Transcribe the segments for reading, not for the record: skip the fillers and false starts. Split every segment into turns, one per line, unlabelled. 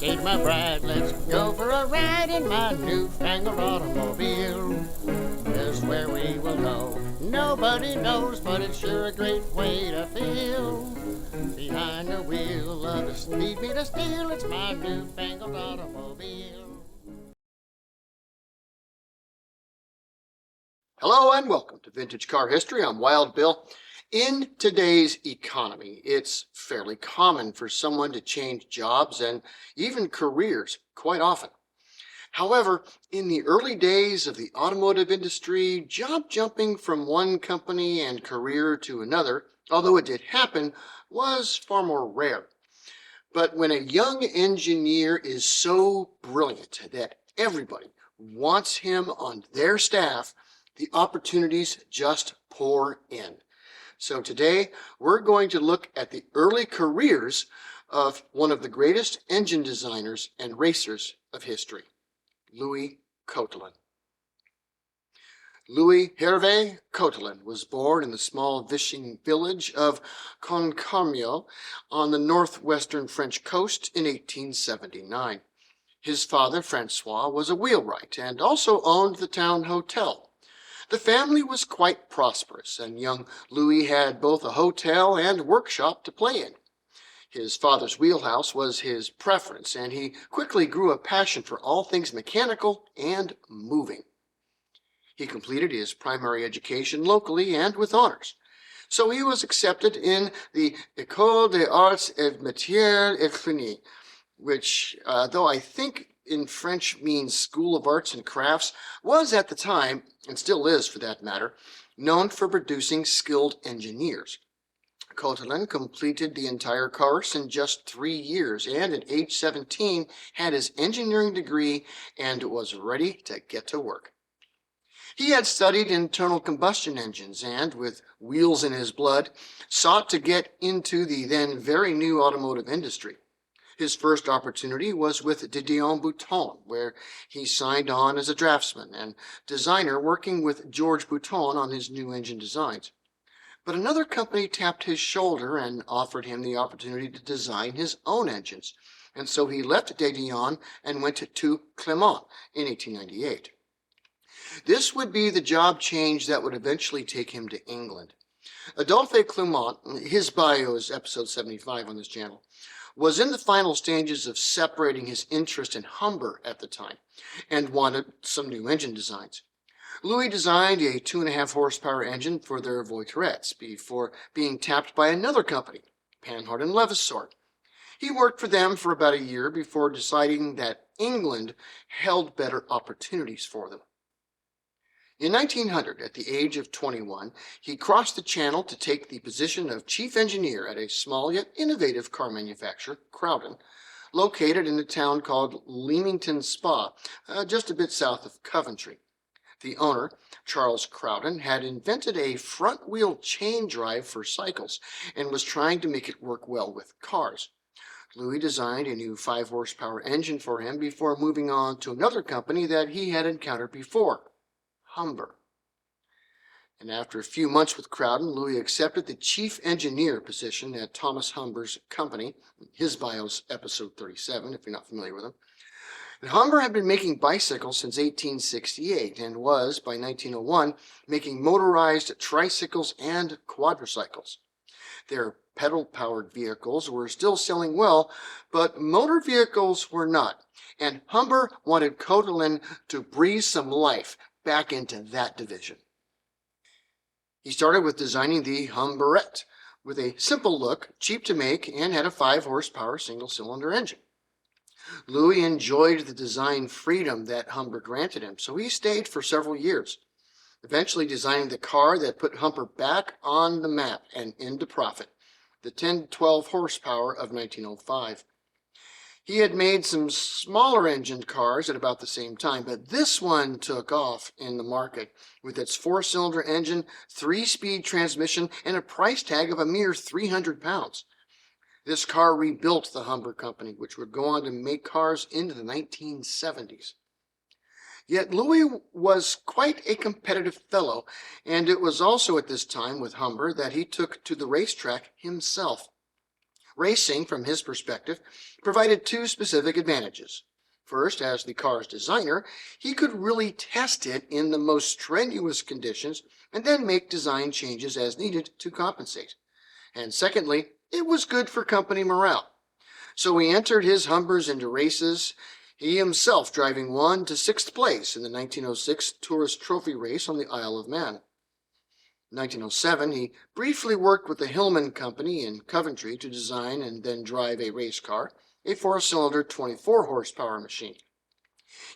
meet my bride. Let's go for a ride in my newfangled automobile. Just where we will go, nobody knows, but it's sure a great way to feel. Behind the wheel of the speed meter steel, it's my newfangled automobile.
Hello and welcome to Vintage Car History. I'm Wild Bill. In today's economy, it's fairly common for someone to change jobs and even careers quite often. However, in the early days of the automotive industry, job jumping from one company and career to another, although it did happen, was far more rare. But when a young engineer is so brilliant that everybody wants him on their staff, the opportunities just pour in. So today, we're going to look at the early careers of one of the greatest engine designers and racers of history, Louis Coatalen. Louis Hervé Coatalen was born in the small fishing village of Concarneau on the northwestern French coast in 1879. His father, Francois, was a wheelwright and also owned the town hotel. The family was quite prosperous, and young Louis had both a hotel and workshop to play in. His father's wheelhouse was his preference, and he quickly grew a passion for all things mechanical and moving. He completed his primary education locally and with honors, so he was accepted in the École des Arts et Métiers et Cliniques, which, though I think in French means School of Arts and Crafts, was at the time, and still is for that matter, known for producing skilled engineers. Coatalen completed the entire course in just 3 years, and at age 17 had his engineering degree and was ready to get to work. He had studied internal combustion engines and, with wheels in his blood, sought to get into the then very new automotive industry. His first opportunity was with Dion Bouton, where he signed on as a draftsman and designer working with George Bouton on his new engine designs. But another company tapped his shoulder and offered him the opportunity to design his own engines, and so he left Dion and went to Clermont in 1898. This would be the job change that would eventually take him to England. Adolphe Clermont, his bio is episode 75 on this channel, was in the final stages of separating his interest in Humber at the time and wanted some new engine designs. Louis designed a 2.5 horsepower engine for their Voiturettes before being tapped by another company, Panhard Levassor. He worked for them for about a year before deciding that England held better opportunities for them. In 1900, at the age of 21, he crossed the channel to take the position of chief engineer at a small yet innovative car manufacturer, Crowden, located in a town called Leamington Spa, just a bit south of Coventry. The owner, Charles Crowden, had invented a front-wheel chain drive for cycles and was trying to make it work well with cars. Louis designed a new 5 horsepower engine for him before moving on to another company that he had encountered before, Humber. And after a few months with Crowden, Louis accepted the chief engineer position at Thomas Humber's company. His bio's episode 37, if you're not familiar with him. And Humber had been making bicycles since 1868 and was, by 1901, making motorized tricycles and quadricycles. Their pedal-powered vehicles were still selling well, but motor vehicles were not, and Humber wanted Coatalen to breathe some life back into that division. He started with designing the Humberette, with a simple look, cheap to make, and had a 5 horsepower single-cylinder engine. Louis enjoyed the design freedom that Humber granted him, so he stayed for several years, eventually designing the car that put Humber back on the map and into profit, the 10-12 horsepower of 1905. He had made some smaller engined cars at about the same time, but this one took off in the market with its 4-cylinder engine, 3-speed transmission, and a price tag of a mere 300 pounds. This car rebuilt the Humber company, which would go on to make cars into the 1970s. Yet Louis was quite a competitive fellow, and it was also at this time with Humber that he took to the racetrack himself. Racing, from his perspective, provided two specific advantages. First, as the car's designer, he could really test it in the most strenuous conditions and then make design changes as needed to compensate. And secondly, it was good for company morale. So he entered his Humbers into races, he himself driving one to sixth place in the 1906 Tourist Trophy race on the Isle of Man. In 1907, he briefly worked with the Hillman Company in Coventry to design and then drive a race car, a four-cylinder 24-horsepower machine.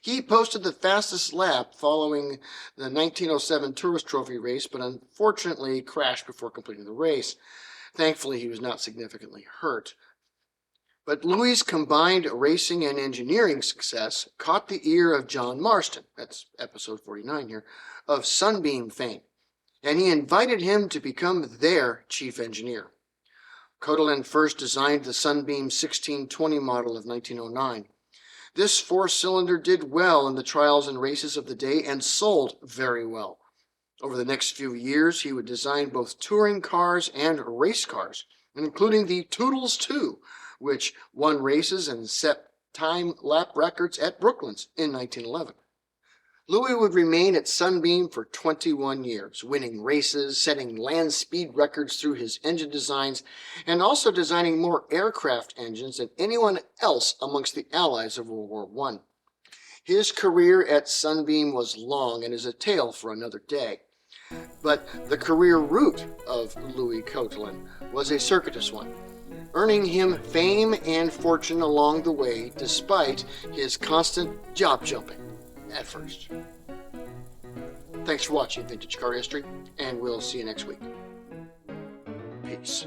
He posted the fastest lap following the 1907 Tourist Trophy race, but unfortunately crashed before completing the race. Thankfully, he was not significantly hurt. But Louis' combined racing and engineering success caught the ear of John Marston, that's episode 49 here, of Sunbeam fame, and he invited him to become their chief engineer. Coatalen first designed the Sunbeam 1620 model of 1909. This four-cylinder did well in the trials and races of the day and sold very well. Over the next few years, he would design both touring cars and race cars, including the Toodles 2, which won races and set time lap records at Brooklands in 1911. Louis would remain at Sunbeam for 21 years, winning races, setting land speed records through his engine designs, and also designing more aircraft engines than anyone else amongst the Allies of World War I. His career at Sunbeam was long and is a tale for another day. But the career route of Louis Coatalen was a circuitous one, earning him fame and fortune along the way despite his constant job jumping at first. Thanks for watching Vintage Car History, and we'll see you next week. Peace.